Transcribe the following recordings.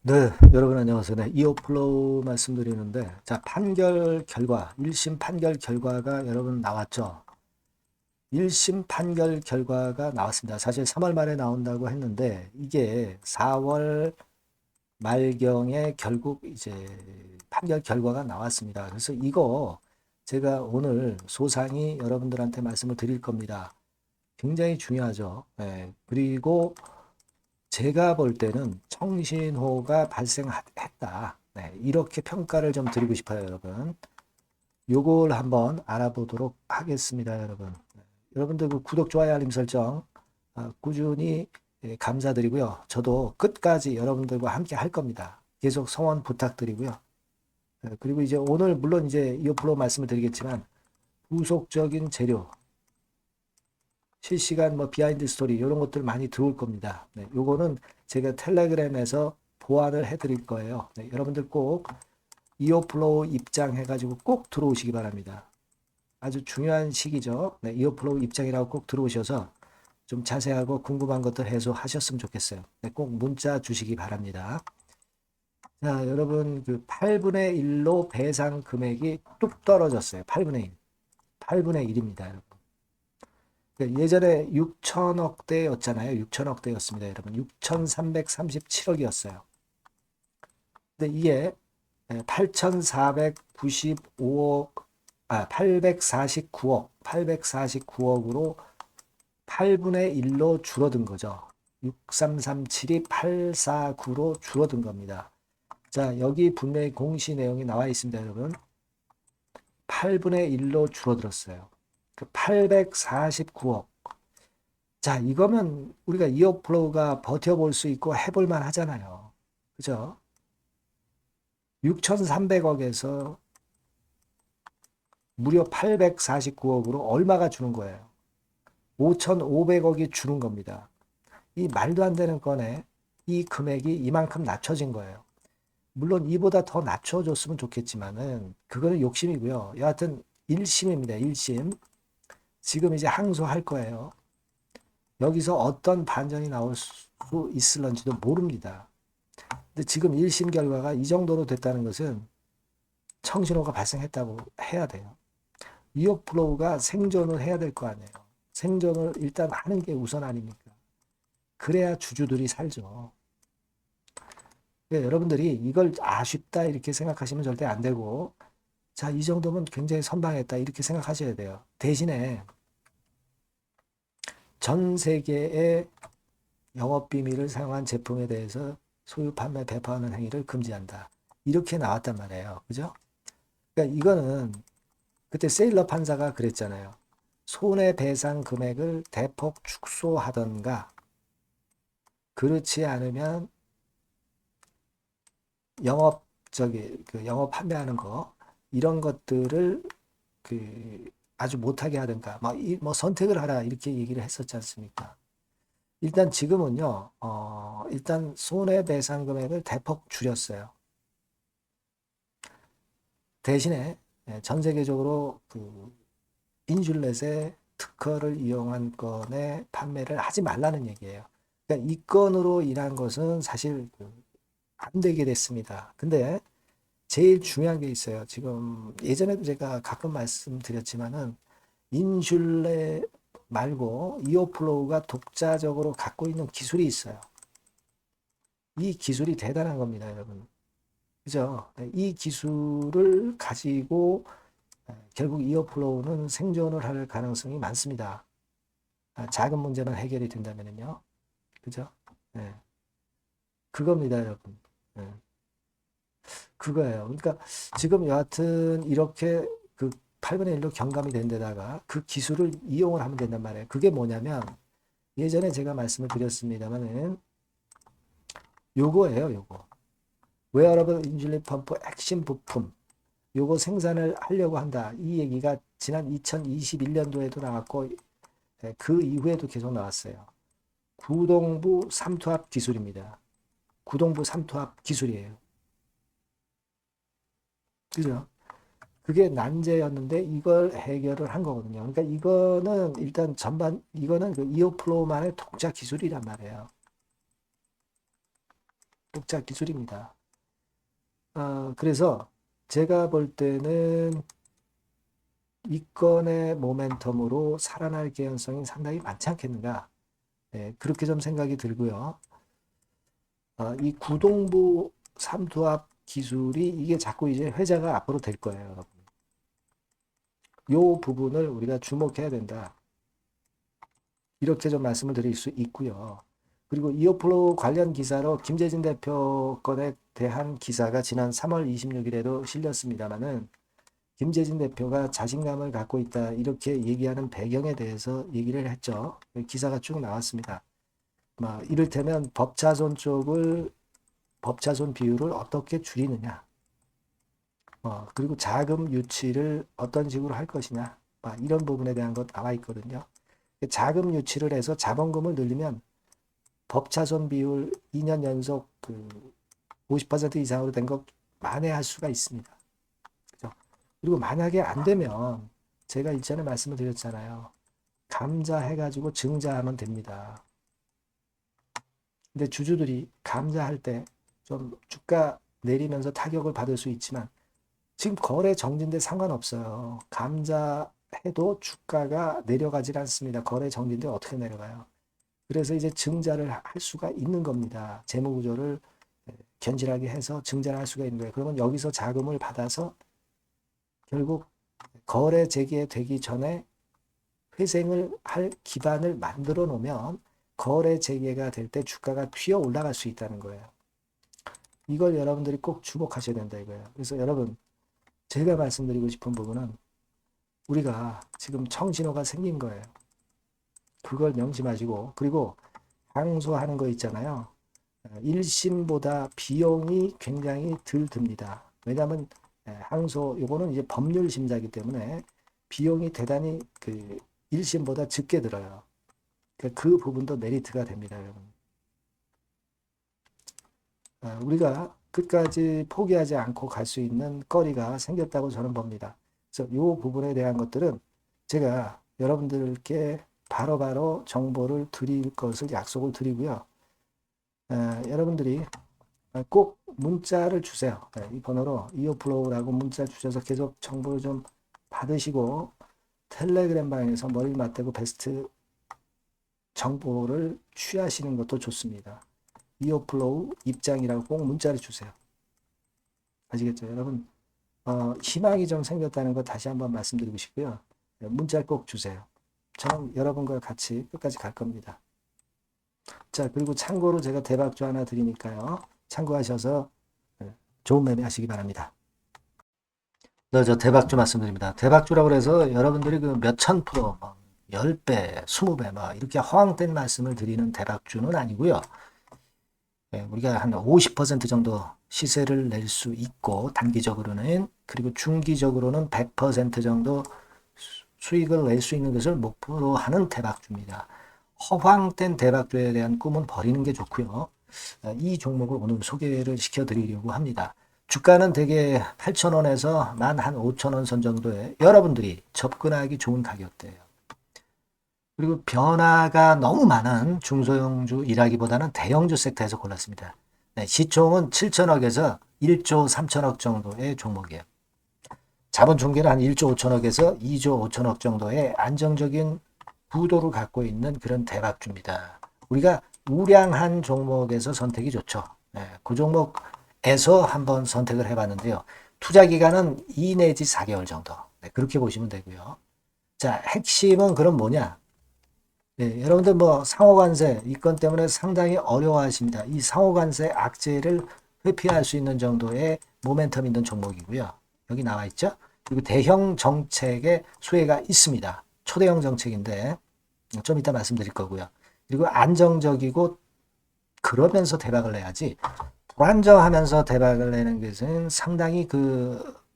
네, 여러분 안녕하세요. 네, 이어플로우 말씀드리는데, 자, 판결 결과, 1심 판결 결과가 여러분 나왔죠? 1심 판결 결과가 나왔습니다. 사실 3월 말에 나온다고 했는데, 이게 4월 말경에 결국 이제 판결 결과가 나왔습니다. 그래서 이거 제가 오늘 소상히 여러분들한테 말씀을 드릴 겁니다. 굉장히 중요하죠. 네, 그리고 제가 볼 때는 청신호가 발생했다. 네, 이렇게 평가를 좀 드리고 싶어요, 여러분. 요걸 한번 알아보도록 하겠습니다, 여러분. 네, 여러분들 그 구독, 좋아요, 알림 설정 꾸준히 감사드리고요. 저도 끝까지 여러분들과 함께 할 겁니다. 계속 성원 부탁드리고요. 그리고 이제 오늘 물론 이제 이어플로 말씀을 드리겠지만 후속적인 재료, 실시간 뭐 비하인드 스토리 이런 것들 많이 들어올 겁니다. 네, 요거는 제가 텔레그램에서 보완을 해드릴 거예요. 네, 여러분들 꼭 이어플로우 입장해가지고 꼭 들어오시기 바랍니다. 아주 중요한 시기죠. 네, 이어플로우 입장이라고 꼭 들어오셔서 좀 자세하고 궁금한 것들 해소하셨으면 좋겠어요. 네, 꼭 문자 주시기 바랍니다. 자, 여러분 그 8분의 1로 배상 금액이 뚝 떨어졌어요. 8분의 1. 8분의 1입니다, 여러분. 예전에 6천억대였잖아요. 6천억대였습니다, 여러분. 6,337억이었어요. 근데 이게 8,495억, 849억, 849억으로 8분의 1로 줄어든 거죠. 6337이 849로 줄어든 겁니다. 자, 여기 분명히 공시 내용이 나와 있습니다, 여러분. 8분의 1로 줄어들었어요. 849억. 자, 이거면 우리가 이어플로우가 버텨볼 수 있고 해볼 만 하잖아요. 그죠? 6,300억에서 무려 849억으로 얼마가 주는 거예요? 5,500억이 주는 겁니다. 이 말도 안 되는 건에 이 금액이 이만큼 낮춰진 거예요. 물론 이보다 더 낮춰줬으면 좋겠지만은 그거는 욕심이고요. 여하튼 1심입니다. 1심. 지금 이제 항소할 거예요. 여기서 어떤 판정이 나올 수 있을런지도 모릅니다. 근데 지금 1심 결과가 이 정도로 됐다는 것은 청신호가 발생했다고 해야 돼요. 이어플로우가 생존을 해야 될 거 아니에요. 생존을 일단 하는 게 우선 아닙니까? 그래야 주주들이 살죠. 그러니까 여러분들이 이걸 아쉽다 이렇게 생각하시면 절대 안 되고, 자, 이 정도면 굉장히 선방했다 이렇게 생각하셔야 돼요. 대신에 전 세계의 영업비밀을 사용한 제품에 대해서 소유, 판매, 배포하는 행위를 금지한다. 이렇게 나왔단 말이에요. 그죠? 그러니까 이거는 그때 세일러 판사가 그랬잖아요. 손해배상 금액을 대폭 축소하던가, 그렇지 않으면 그 영업 판매하는 거, 이런 것들을 그 아주 못하게 하든가, 뭐 선택을 하라 이렇게 얘기를 했었지 않습니까? 일단 지금은요, 일단 손해배상 금액을 대폭 줄였어요. 대신에 전 세계적으로 그 인슐렛의 특허를 이용한 건의 판매를 하지 말라는 얘기예요. 그러니까 이 건으로 인한 것은 사실 안 되게 됐습니다. 근데 제일 중요한 게 있어요. 지금 예전에도 제가 가끔 말씀드렸지만은 인슐렛 말고 이어플로우가 독자적으로 갖고 있는 기술이 있어요. 이 기술이 대단한 겁니다, 여러분. 그죠? 이 기술을 가지고 결국 이어플로우는 생존을 할 가능성이 많습니다. 작은 문제만 해결이 된다면요. 그죠? 네. 그겁니다, 여러분. 네. 그거예요. 그러니까 지금 여하튼 이렇게 그 8분의 1로 경감이 된 데다가 그 기술을 이용을 하면 된단 말이에요. 그게 뭐냐면 예전에 제가 말씀을 드렸습니다만은 요거예요, 요거. 웨어러블 인슐린 펌프 핵심 부품. 요거 생산을 하려고 한다. 이 얘기가 지난 2021년도에도 나왔고 그 이후에도 계속 나왔어요. 구동부 삼투압 기술입니다. 구동부 삼투압 기술이에요. 그죠? 그게 난제였는데 이걸 해결을 한 거거든요. 그러니까 이거는 일단 이거는 그 이어플로우만의 독자 기술이란 말이에요. 독자 기술입니다. 그래서 제가 볼 때는 이 건의 모멘텀으로 살아날 개연성이 상당히 많지 않겠는가. 그렇게 좀 생각이 들고요. 이 구동부 삼투압 기술이 이게 자꾸 이제 회자가 앞으로 될 거예요, 여러분. 요 부분을 우리가 주목해야 된다. 이렇게 좀 말씀을 드릴 수 있고요. 그리고 이어플로우 관련 기사로 김재진 대표 건에 대한 기사가 지난 3월 26일에도 실렸습니다만은 김재진 대표가 자신감을 갖고 있다 이렇게 얘기하는 배경에 대해서 얘기를 했죠. 기사가 쭉 나왔습니다. 이를테면 법차손 비율을 어떻게 줄이느냐, 그리고 자금 유치를 어떤 식으로 할 것이냐, 이런 부분에 대한 것 나와 있거든요. 자금 유치를 해서 자본금을 늘리면 법차손 비율 2년 연속 50% 이상으로 된 거 만회할 수가 있습니다. 그죠? 그리고 만약에 안 되면 제가 이전에 말씀을 드렸잖아요. 감자해가지고 증자하면 됩니다. 근데 주주들이 감자할 때 좀 주가 내리면서 타격을 받을 수 있지만 지금 거래 정지인데 상관없어요. 감자해도 주가가 내려가질 않습니다. 거래 정지인데 어떻게 내려가요? 그래서 이제 증자를 할 수가 있는 겁니다. 재무구조를 견실하게 해서 증자를 할 수가 있는 거예요. 그러면 여기서 자금을 받아서 결국 거래 재개되기 전에 회생을 할 기반을 만들어 놓으면 거래 재개가 될 때 주가가 튀어 올라갈 수 있다는 거예요. 이걸 여러분들이 꼭 주목하셔야 된다 이거예요. 그래서 여러분 제가 말씀드리고 싶은 부분은 우리가 지금 청신호가 생긴 거예요. 그걸 명심하시고, 그리고 항소하는 거 있잖아요. 1심보다 비용이 굉장히 덜 듭니다. 왜냐하면 항소 요거는 이제 법률 심사이기 때문에 비용이 대단히 1심보다 적게 들어요. 그 부분도 메리트가 됩니다, 여러분. 우리가 끝까지 포기하지 않고 갈 수 있는 거리가 생겼다고 저는 봅니다. 그래서 이 부분에 대한 것들은 제가 여러분들께 바로바로 정보를 드릴 것을 약속을 드리고요. 여러분들이 꼭 문자를 주세요. 이 번호로 이어플로우라고 문자 주셔서 계속 정보를 좀 받으시고 텔레그램 방에서 머리를 맞대고 베스트 정보를 취하시는 것도 좋습니다. 이어플로우 입장이라고 꼭 문자를 주세요. 아시겠죠? 여러분 희망이 좀 생겼다는 거 다시 한번 말씀드리고 싶고요. 문자를 꼭 주세요. 저는 여러분과 같이 끝까지 갈 겁니다. 자, 그리고 참고로 제가 대박주 하나 드리니까요. 참고하셔서 좋은 매매 하시기 바랍니다. 저 대박주 말씀드립니다. 대박주라고 해서 여러분들이 그 몇천 프로, 10배, 20배, 이렇게 허황된 말씀을 드리는 대박주는 아니고요. 우리가 한 50% 정도 시세를 낼 수 있고, 단기적으로는, 그리고 중기적으로는 100% 정도 수익을 낼 수 있는 것을 목표로 하는 대박주입니다. 허황된 대박주에 대한 꿈은 버리는 게 좋고요. 이 종목을 오늘 소개를 시켜드리려고 합니다. 주가는 대개 8,000원에서 한 5,000원 선 정도에 여러분들이 접근하기 좋은 가격대예요. 그리고 변화가 너무 많은 중소형주 일하기보다는 대형주 섹터에서 골랐습니다. 시총은 7천억에서 1조 3천억 정도의 종목이에요. 자본 총계는 한 1조 5천억에서 2조 5천억 정도의 안정적인 구도를 갖고 있는 그런 대박주입니다. 우리가 우량한 종목에서 선택이 좋죠. 그 종목에서 한번 선택을 해봤는데요. 투자 기간은 2 내지 4개월 정도. 그렇게 보시면 되고요. 자, 핵심은 그럼 뭐냐? 여러분들 상호관세 이 건 때문에 상당히 어려워하십니다. 이 상호관세 악재를 회피할 수 있는 정도의 모멘텀 있는 종목이고요. 여기 나와 있죠? 그리고 대형 정책의 수혜가 있습니다. 초대형 정책인데 좀 이따 말씀드릴 거고요. 그리고 안정적이고 그러면서 대박을 내야지 불안정하면서 대박을 내는 것은 상당히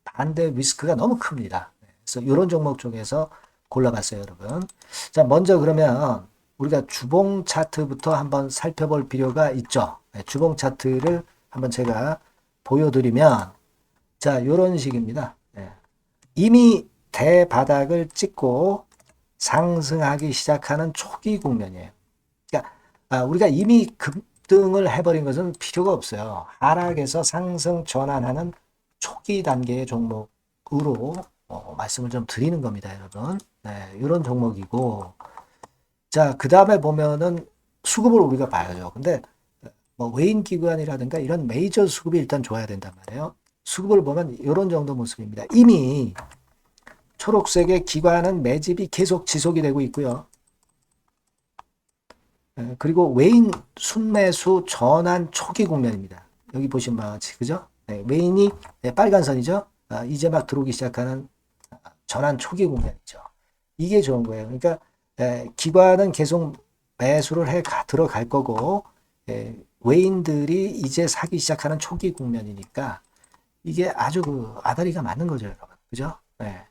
반대 리스크가 너무 큽니다. 그래서 이런 종목 쪽에서 골라봤어요, 여러분. 자, 먼저 그러면 우리가 주봉 차트부터 한번 살펴볼 필요가 있죠. 주봉 차트를 한번 제가 보여드리면 자, 이런 식입니다. 이미 대바닥을 찍고 상승하기 시작하는 초기 국면이에요. 그러니까 우리가 이미 급등을 해버린 것은 필요가 없어요. 하락에서 상승 전환하는 초기 단계의 종목으로 말씀을 좀 드리는 겁니다, 여러분. 네, 이런 종목이고, 자, 그 다음에 보면은 수급을 우리가 봐야죠. 근데 뭐 외인 기관이라든가 이런 메이저 수급이 일단 좋아야 된단 말이에요. 수급을 보면 이런 정도 모습입니다. 이미 초록색의 기관은 매집이 계속 지속이 되고 있고요. 그리고 외인 순매수 전환 초기 국면입니다. 여기 보시면 바와 같이, 그죠? 네, 외인이 빨간 선이죠. 이제 막 들어오기 시작하는 전환 초기 국면이죠. 이게 좋은 거예요. 그러니까 기관은 계속 매수를 들어갈 거고 외인들이 이제 사기 시작하는 초기 국면이니까 이게 아주 그 아다리가 맞는 거죠, 여러분. 그죠? 네.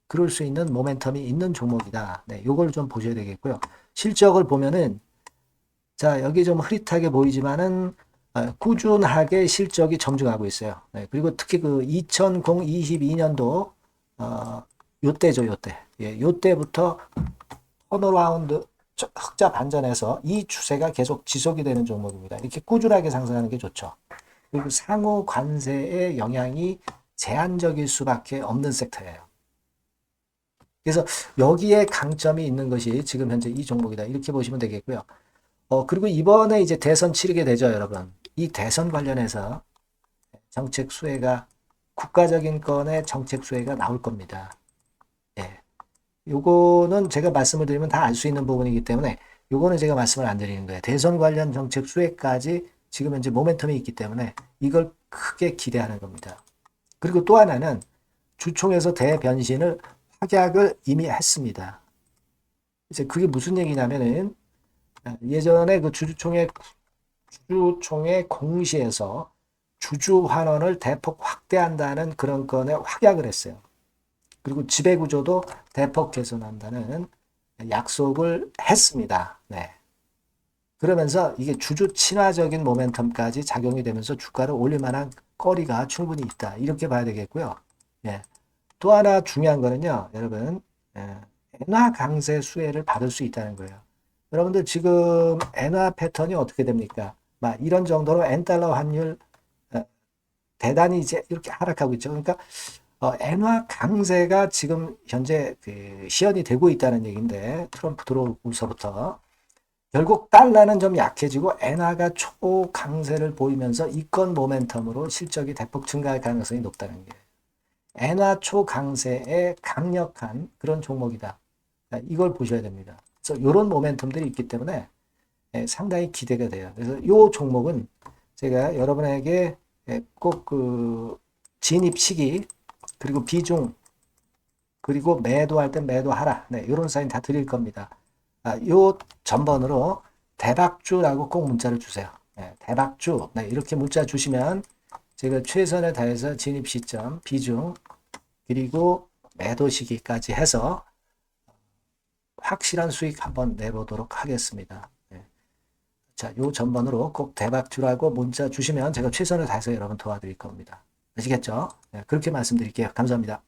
그럴 수 있는 모멘텀이 있는 종목이다. 네, 요걸 좀 보셔야 되겠고요. 실적을 보면은 자, 여기 좀 흐릿하게 보이지만은 꾸준하게 실적이 점증하고 있어요. 네, 그리고 특히 그 2022년도 요때죠, 요때. 예, 요때부터 턴어라운드 흑자 반전해서 이 추세가 계속 지속이 되는 종목입니다. 이렇게 꾸준하게 상승하는 게 좋죠. 그리고 상호 관세의 영향이 제한적일 수밖에 없는 섹터예요. 그래서 여기에 강점이 있는 것이 지금 현재 이 종목이다. 이렇게 보시면 되겠고요. 그리고 이번에 이제 대선 치르게 되죠, 여러분. 이 대선 관련해서 정책 수혜가, 국가적인 건의 정책 수혜가 나올 겁니다. 예. 요거는 제가 말씀을 드리면 다 알 수 있는 부분이기 때문에 요거는 제가 말씀을 안 드리는 거예요. 대선 관련 정책 수혜까지 지금 현재 모멘텀이 있기 때문에 이걸 크게 기대하는 겁니다. 그리고 또 하나는 주총에서 대변신을 확약을 이미 했습니다. 이제 그게 무슨 얘기냐면은 예전에 그 주주총회 공시에서 주주 환원을 대폭 확대한다는 그런 건에 확약을 했어요. 그리고 지배구조도 대폭 개선한다는 약속을 했습니다. 네. 그러면서 이게 주주 친화적인 모멘텀까지 작용이 되면서 주가를 올릴 만한 거리가 충분히 있다. 이렇게 봐야 되겠고요. 예. 또 하나 중요한 거는요, 여러분, 엔화 강세 수혜를 받을 수 있다는 거예요. 여러분들 지금 엔화 패턴이 어떻게 됩니까? 막 이런 정도로 엔달러 환율 대단히 이제 이렇게 하락하고 있죠. 그러니까 엔화 강세가 지금 현재 그 시연이 되고 있다는 얘기인데 트럼프 들어오면서부터 결국 달러는 좀 약해지고 엔화가 초강세를 보이면서 이권 모멘텀으로 실적이 대폭 증가할 가능성이 높다는 게 엔화 초강세에 강력한 그런 종목이다. 이걸 보셔야 됩니다. 그래서 이런 모멘텀들이 있기 때문에 상당히 기대가 돼요. 그래서 이 종목은 제가 여러분에게 꼭 그 진입 시기 그리고 비중 그리고 매도할 땐 매도하라. 네, 이런 사인 다 드릴 겁니다. 요 전번으로 대박주라고 꼭 문자를 주세요. 네, 대박주. 네, 이렇게 문자 주시면 제가 최선을 다해서 진입 시점, 비중, 그리고 매도 시기까지 해서 확실한 수익 한번 내보도록 하겠습니다. 네. 자, 요 전번으로 꼭 대박주라고 문자 주시면 제가 최선을 다해서 여러분 도와드릴 겁니다. 아시겠죠? 네, 그렇게 말씀드릴게요. 감사합니다.